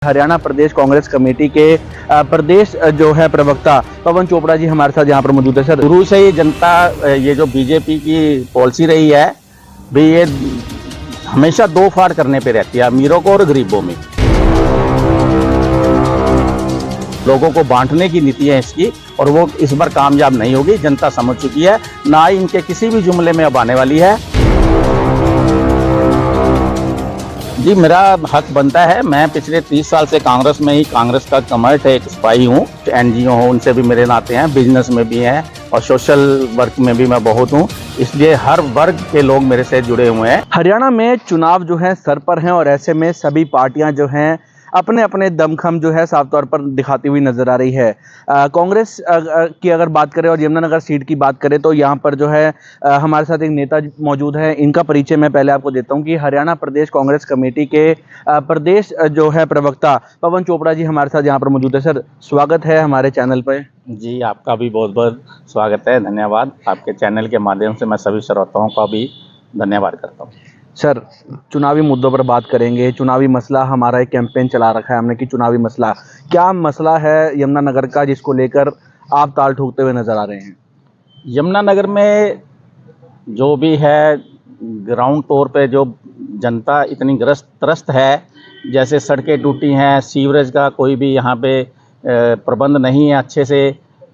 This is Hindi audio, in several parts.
हरियाणा प्रदेश कांग्रेस कमेटी के प्रदेश जो है प्रवक्ता पवन चोपड़ा जी हमारे साथ यहाँ पर मौजूद है। सर, शुरू से ही जनता ये जो बीजेपी की पॉलिसी रही है भी, ये हमेशा दो फाड़ करने पे रहती है, अमीरों को और गरीबों में। लोगों को बांटने की नीति है इसकी, और वो इस बार कामयाब नहीं होगी। जनता समझ चुकी है, ना ही इनके किसी भी जुमले में अब आने वाली है। जी, मेरा हक बनता है। मैं पिछले 30 साल से कांग्रेस में ही, कांग्रेस का कमर्ट है, एक सिपाही हूँ। एनजीओ हो, उनसे भी मेरे नाते हैं, बिजनेस में भी हैं और सोशल वर्क में भी मैं बहुत हूँ, इसलिए हर वर्ग के लोग मेरे से जुड़े हुए हैं। हरियाणा में चुनाव जो है सर पर हैं और ऐसे में सभी पार्टियां जो हैं अपने अपने दमखम जो है साफ तौर पर दिखाती हुई नजर आ रही है। कांग्रेस की अगर बात करें और यमुनानगर सीट की बात करें तो यहाँ पर जो है हमारे साथ एक नेता मौजूद है। इनका परिचय मैं पहले आपको देता हूँ कि हरियाणा प्रदेश कांग्रेस कमेटी के प्रदेश जो है प्रवक्ता पवन चोपड़ा जी हमारे साथ यहाँ पर मौजूद है। सर, स्वागत है हमारे चैनल पर। जी, आपका भी बहुत बहुत स्वागत है, धन्यवाद। आपके चैनल के माध्यम से मैं सभी श्रोताओं का भी धन्यवाद करता हूँ। सर, चुनावी मुद्दों पर बात करेंगे। चुनावी मसला, हमारा एक कैंपेन चला रखा है हमने कि चुनावी मसला, क्या मसला है यमुनानगर का जिसको लेकर आप ताल ठोकते हुए नजर आ रहे हैं? यमुनानगर में जो भी है, ग्राउंड तौर पे जो जनता इतनी त्रस्त है, जैसे सड़कें टूटी हैं, सीवरेज का कोई भी यहाँ पे प्रबंध नहीं है अच्छे से।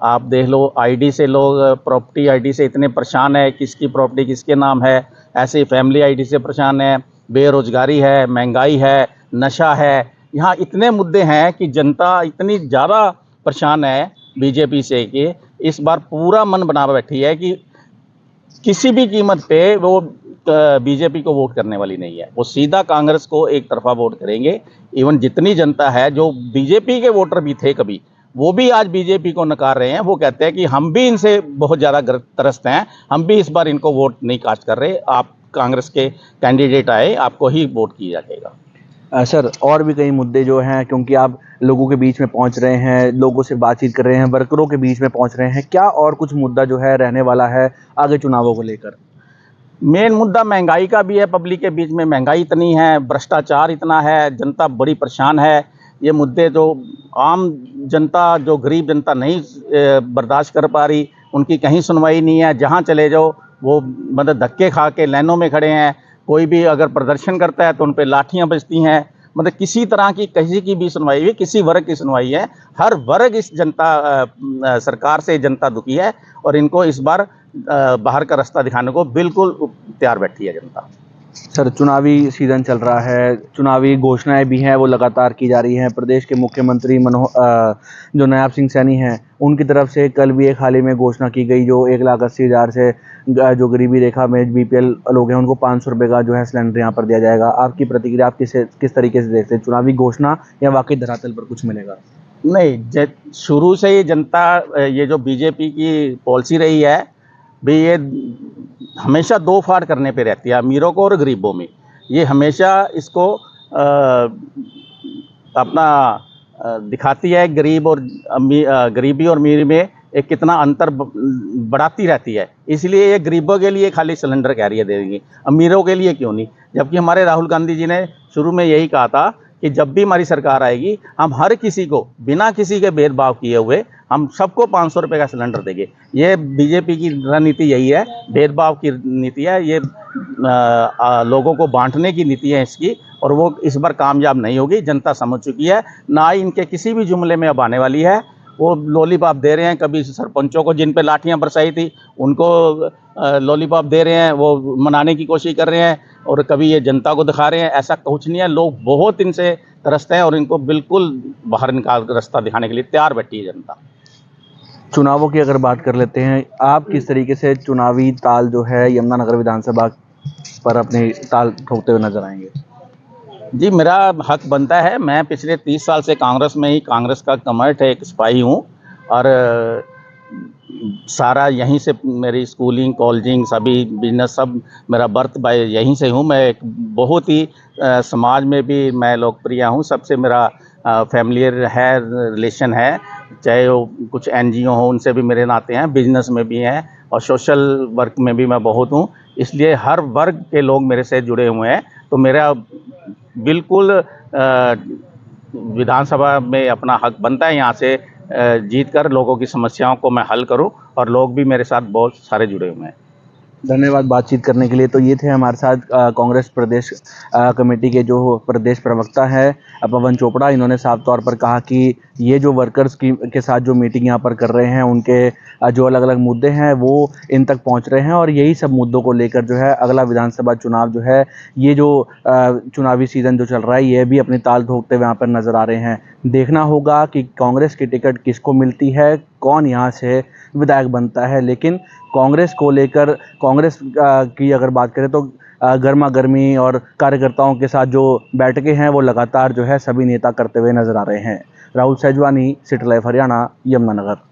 आप देख लो, आईडी से लोग, प्रॉपर्टी आईडी से इतने परेशान है, किसकी प्रॉपर्टी किसके नाम है, ऐसे ही फैमिली आईडी से परेशान है। बेरोजगारी है, महंगाई है, नशा है। यहाँ इतने मुद्दे हैं कि जनता इतनी ज़्यादा परेशान है बीजेपी से कि इस बार पूरा मन बना बैठी है कि किसी भी कीमत पे वो बीजेपी को वोट करने वाली नहीं है। वो सीधा कांग्रेस को एक तरफा वोट करेंगे। इवन जितनी जनता है, जो बीजेपी के वोटर भी थे कभी, वो भी आज बीजेपी को नकार रहे हैं। वो कहते हैं कि हम भी इनसे बहुत ज़्यादा त्रस्त हैं, हम भी इस बार इनको वोट नहीं कास्ट कर रहे। आप कांग्रेस के कैंडिडेट आए, आपको ही वोट किया जाएगा। सर, और भी कई मुद्दे जो हैं, क्योंकि आप लोगों के बीच में पहुंच रहे हैं, लोगों से बातचीत कर रहे हैं, वर्करों के बीच में पहुंच रहे हैं, क्या और कुछ मुद्दा जो है रहने वाला है आगे चुनावों को लेकर? मेन मुद्दा महंगाई का भी है। पब्लिक के बीच में महंगाई इतनी है, भ्रष्टाचार इतना है, जनता बड़ी परेशान है। ये मुद्दे जो आम जनता, जो गरीब जनता नहीं बर्दाश्त कर पा रही, उनकी कहीं सुनवाई नहीं है। जहाँ चले जाओ वो मतलब धक्के खा के लाइनों में खड़े हैं। कोई भी अगर प्रदर्शन करता है तो उन पर लाठियाँ बजती हैं। मतलब किसी तरह की, किसी की भी सुनवाई है, किसी वर्ग की सुनवाई है। हर वर्ग इस सरकार से जनता दुखी है, और इनको इस बार बाहर का रास्ता दिखाने को बिल्कुल तैयार बैठी है जनता। सर, चुनावी सीजन चल रहा है, चुनावी घोषणाएं भी हैं वो लगातार की जा रही हैं। प्रदेश के मुख्यमंत्री जो नायब सिंह सैनी हैं, उनकी तरफ से कल भी एक हाल ही में घोषणा की गई, जो 1,80,000 से जो गरीबी रेखा में बीपीएल लोग हैं उनको 500 रुपये का जो है सिलेंडर यहाँ पर दिया जाएगा। आपकी प्रतिक्रिया, आप किस तरीके से देखते हैं? चुनावी घोषणा या वाकई धरातल पर कुछ मिलेगा? नहीं, शुरू से ही जनता ये जो बीजेपी की पॉलिसी रही है भी, ये हमेशा दो फाड़ करने पे रहती है, अमीरों को और गरीबों में। ये हमेशा इसको अपना दिखाती है, गरीबी और अमीरी में एक कितना अंतर बढ़ाती रहती है। इसलिए ये गरीबों के लिए खाली सिलेंडर कह रही है दे देंगे, अमीरों के लिए क्यों नहीं? जबकि हमारे राहुल गांधी जी ने शुरू में यही कहा था कि जब भी हमारी सरकार आएगी, हम हर किसी को बिना किसी के भेदभाव किए हुए हम सबको 500 रुपये का सिलेंडर देंगे। ये बीजेपी की रणनीति यही है, भेदभाव की नीति है। ये लोगों को बांटने की नीति है इसकी, और वो इस बार कामयाब नहीं होगी। जनता समझ चुकी है, ना ही इनके किसी भी जुमले में अब आने वाली है। वो लॉलीपॉप दे रहे हैं, कभी सरपंचों को जिन पे लाठियां बरसाई थी उनको लॉलीपॉप दे रहे हैं, वो मनाने की कोशिश कर रहे हैं, और कभी ये जनता को दिखा रहे हैं। ऐसा कुछ नहीं है, लोग बहुत इनसे त्रस्त हैं और इनको बिल्कुल बाहर निकाल रास्ता दिखाने के लिए तैयार बैठी है जनता। चुनावों की अगर बात कर लेते हैं, आप किस तरीके से चुनावी ताल जो है यमुनानगर विधानसभा पर अपनी ताल ठोकते हुए नजर आएंगे? जी, मेरा हक बनता है। मैं पिछले 30 साल से कांग्रेस में ही, कांग्रेस का कमर्ट है, एक सिपाही हूँ, और सारा यहीं से मेरी स्कूलिंग, कॉलेजिंग, सभी बिजनेस सब मेरा बर्थ बाय यहीं से हूँ। मैं एक बहुत ही समाज में भी मैं लोकप्रिय हूँ, सबसे मेरा फैमिलियर है, रिलेशन है। चाहे वो कुछ एनजीओ हो, उनसे भी मेरे नाते हैं, बिजनेस में भी हैं, और सोशल वर्क में भी मैं बहुत हूँ। इसलिए हर वर्ग के लोग मेरे से जुड़े हुए हैं। तो मेरा बिल्कुल विधानसभा में अपना हक बनता है यहाँ से जीत कर लोगों की समस्याओं को मैं हल करूं, और लोग भी मेरे साथ बहुत सारे जुड़े हुए हैं। धन्यवाद बातचीत करने के लिए। तो ये थे हमारे साथ कांग्रेस प्रदेश कमेटी के जो प्रदेश प्रवक्ता है पवन चोपड़ा। इन्होंने साफ तौर पर कहा कि ये जो वर्कर्स के साथ जो मीटिंग यहाँ पर कर रहे हैं, उनके जो अलग अलग मुद्दे हैं वो इन तक पहुँच रहे हैं, और यही सब मुद्दों को लेकर जो है अगला विधानसभा चुनाव जो है, ये जो चुनावी सीज़न जो चल रहा है, ये भी अपनी ताल ठोकते हुए यहाँ पर नज़र आ रहे हैं। देखना होगा कि कांग्रेस की टिकट किसको मिलती है, कौन यहाँ से विधायक बनता है। लेकिन कांग्रेस को लेकर, कांग्रेस की अगर बात करें तो गर्मा गर्मी और कार्यकर्ताओं के साथ जो बैठकें हैं वो लगातार जो है सभी नेता करते हुए नजर आ रहे हैं। Rahul Sejwani, city live Haryana, Yamunanagar.